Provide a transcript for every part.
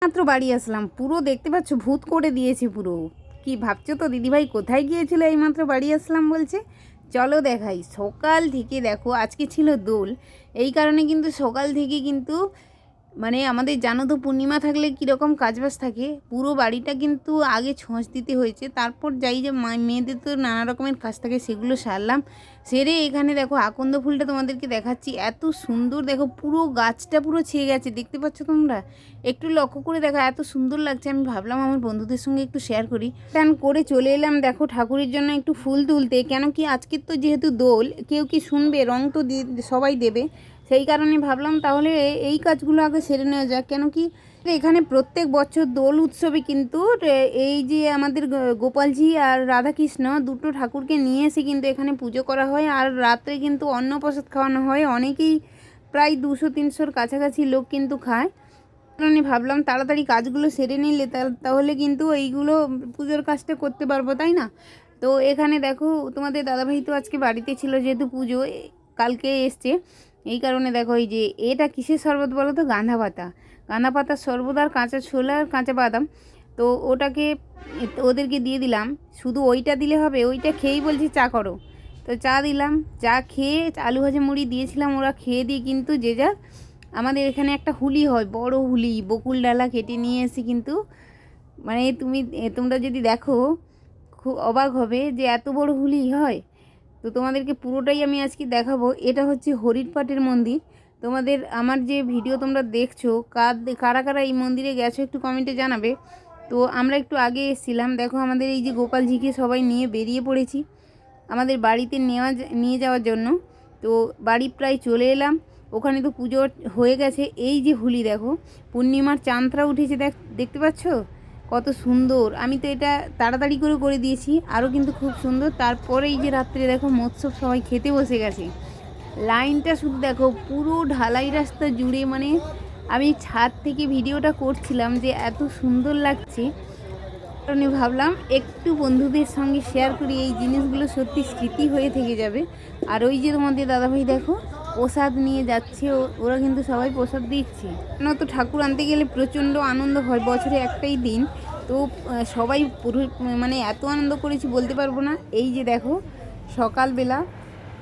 মাত্র বাড়ি আসলাম, পুরো দেখতে পাচ্ছ ভূত করে দিয়েছে পুরো। কি ভাবছো তো দিদিভাই কোথায় গিয়েছিল, এইমাত্র বাড়ি আসলাম বলছে। চলো দেখাই। সকাল থেকে দেখো, আজকে ছিল দোল, এই কারণে কিন্তু সকাল থেকে কিন্তু মানে আমাদের জানো তো পূর্ণিমা থাকলে কীরকম কাজবাজ থাকে, পুরো বাড়িটা কিন্তু আগে ছোঁচ দিতে হয়েছে, তারপর যাই যে মেয়েদের তো নানা রকমের কাজ থাকে সেগুলো সারলাম। সেরে এখানে দেখো আকন্দ ফুলটা তোমাদেরকে দেখাচ্ছি, এত সুন্দর দেখো, পুরো গাছটা পুরো ছেয়ে গেছে, দেখতে পাচ্ছ তোমরা? একটু লক্ষ্য করে দেখো, এত সুন্দর লাগছে। আমি ভাবলাম আমার বন্ধুদের সঙ্গে একটু শেয়ার করি। প্ল্যান করে চলে এলাম দেখো ঠাকুরের জন্য একটু ফুল তুলতে, কেন কি আজকের তো যেহেতু দোল, কেউ কি শুনবে, রং তো সবাই দেবে, সেই কারণে ভাবলাম তাহলে এই কাজগুলো আগে সেরে নেওয়া যাক। কেন কি এখানে প্রত্যেক বছর দোল উৎসবে কিন্তু এই যে আমাদের গোপালজি আর রাধাকৃষ্ণ দুটো ঠাকুরকে নিয়ে এসে কিন্তু এখানে পুজো করা হয়, আর রাত্রে কিন্তু অন্নপ্রসাদ খাওয়ানো হয়। অনেকেই প্রায় 200-300-র কাছাকাছি লোক কিন্তু খায়। কারণে ভাবলাম তাড়াতাড়ি কাজগুলো সেরে নিলে তাহলে কিন্তু এইগুলো পুজোর কাজটা করতে পারবো, তাই না? তো এখানে দেখো তোমাদের দাদাভাই তো আজকে বাড়িতে ছিল, যেহেতু পুজো কালকে এসছে, এই কারণে দেখো এই যে এটা কিসের শরবত বলো তো, গাঁদা পাতা। গাঁদা পাতার শরবত আর কাঁচা ছোলা আর কাঁচা বাদাম, তো ওটাকে ওদেরকে দিয়ে দিলাম। শুধু ওইটা দিলে হবে? ওইটা খেয়েই বলছি চা করো, তো চা দিলাম। চা খেয়ে আলু ভাজা মুড়ি দিয়েছিলাম, ওরা খেয়ে দিয়ে কিন্তু যে যার, আমাদের এখানে একটা হুলি হয়, বড় হুলি, বকুল ডালা কেটে নিয়ে এসে কিন্তু মানে তোমরা যদি দেখো খুব অবাক হবে যে এত বড় হুলি হয়। তো তোমাদেরকে পুরোটাই আমি আজকে দেখাবো। এটা হচ্ছে হরিণপাটের মন্দির। তোমাদের আমার যে ভিডিও তোমরা দেখছো, কারা কারা এই মন্দিরে গেছো একটু কমেন্টে জানাবে। তো আমরা একটু আগে এসেছিলাম, দেখো আমাদের এই যে গোপালজিকে সবাই নিয়ে বেরিয়ে পড়েছি আমাদের বাড়িতে নিয়ে যাওয়ার জন্য। তো বাড়ি প্রায় চলে এলাম, ওখানে তো পুজো হয়ে গেছে। এই যে হুলি দেখো, পূর্ণিমার চাঁদটা উঠেছে, দেখতে পাচ্ছ কত সুন্দর। আমি তো এটা তাড়াতাড়ি করে দিয়েছি, আরও কিন্তু খুব সুন্দর। তারপরে এই যে রাত্রে দেখো মৎস্য সবাই খেতে বসে গেছে, লাইনটা শুধু দেখো পুরো ঢালাই রাস্তা জুড়ে। মানে আমি ছাদ থেকে ভিডিওটা করছিলাম যে এত সুন্দর লাগছে, কারণে ভাবলাম একটু বন্ধুদের সঙ্গে শেয়ার করি, এই জিনিসগুলো সত্যি স্মৃতি হয়ে থেকে যাবে। আর ওই যে তোমাদের দাদাভাই দেখো প্রসাদ নিয়ে যাচ্ছে, ওরা কিন্তু সবাই প্রসাদ দিচ্ছে। কেন তো ঠাকুর আনতে গেলে প্রচণ্ড আনন্দ হয়, বছরে একটাই দিন, তো সবাই মানে এত আনন্দ করেছি বলতে পারবো না। এই যে দেখো সকালবেলা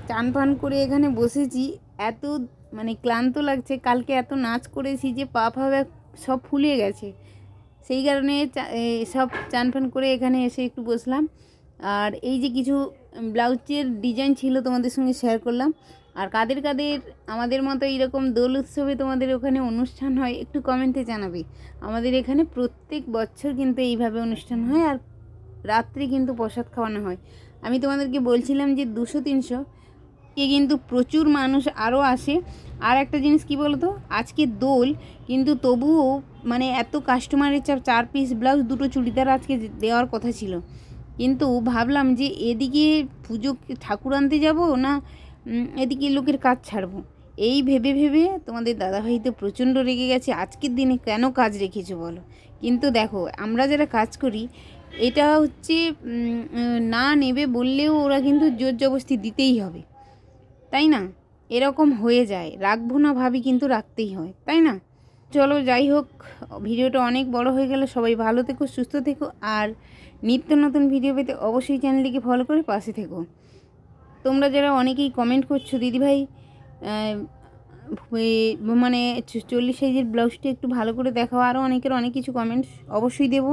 চান পান করে এখানে বসেছি, এত মানে ক্লান্ত লাগছে, কালকে এত নাচ করেছি যে পা সব ফুলে গেছে, সেই কারণে সব চান ফান করে এখানে এসে একটু বসলাম। আর এই যে কিছু ব্লাউজের ডিজাইন ছিল তোমাদের সঙ্গে শেয়ার করলাম। আর কাদের কাদের আমাদের মতো এইরকম দোল উৎসবে তোমাদের ওখানে অনুষ্ঠান হয় একটু কমেন্টে জানাবে। আমাদের এখানে প্রত্যেক বছর কিন্তু এইভাবে অনুষ্ঠান হয়, আর রাত্রে কিন্তু প্রসাদ খাওয়ানো হয়। আমি তোমাদেরকে বলছিলাম যে 200-300 কিন্তু প্রচুর মানুষ আরও আসে। আর একটা জিনিস কি বলো তো, আজকে দোল কিন্তু তবুও মানে এত কাস্টমারের চাপ, 4 পিস ব্লাউজ, 2টো চুড়িদার আজকে দেওয়ার কথা ছিল, কিন্তু ভাবলাম যে এদিকে পুজো ঠাকুর আনতে যাব না এদিকে লোকের কাজ ছাড়বো, এই ভেবে ভেবে তোমাদের দাদাভাই তো প্রচণ্ড রেগে গেছে, আজকের দিনে কেন কাজ রেখেছো বলো। কিন্তু দেখো আমরা যারা কাজ করি, এটা হচ্ছে না নেবে বললেও ওরা কিন্তু জোর জবরদস্তি দিতেই হবে, তাই না? এরকম হয়ে যায়, রাখবো না ভাবি কিন্তু রাখতেই হয়, তাই না? চলো যাই হোক, ভিডিওটা অনেক বড় হয়ে গেল। সবাই ভালো থেকো, সুস্থ থেকো, আর নিত্য নতুন ভিডিও পেতে অবশ্যই চ্যানেলটিকে ফলো করে পাশে থেকো। তোমরা যারা অনেকেই কমেন্ট করছো দিদিভাই মানে 40 সাইজের ব্লাউজটা একটু ভালো করে দেখাও, আরও অনেকের অনেক কিছু কমেন্টস অবশ্যই দেবো।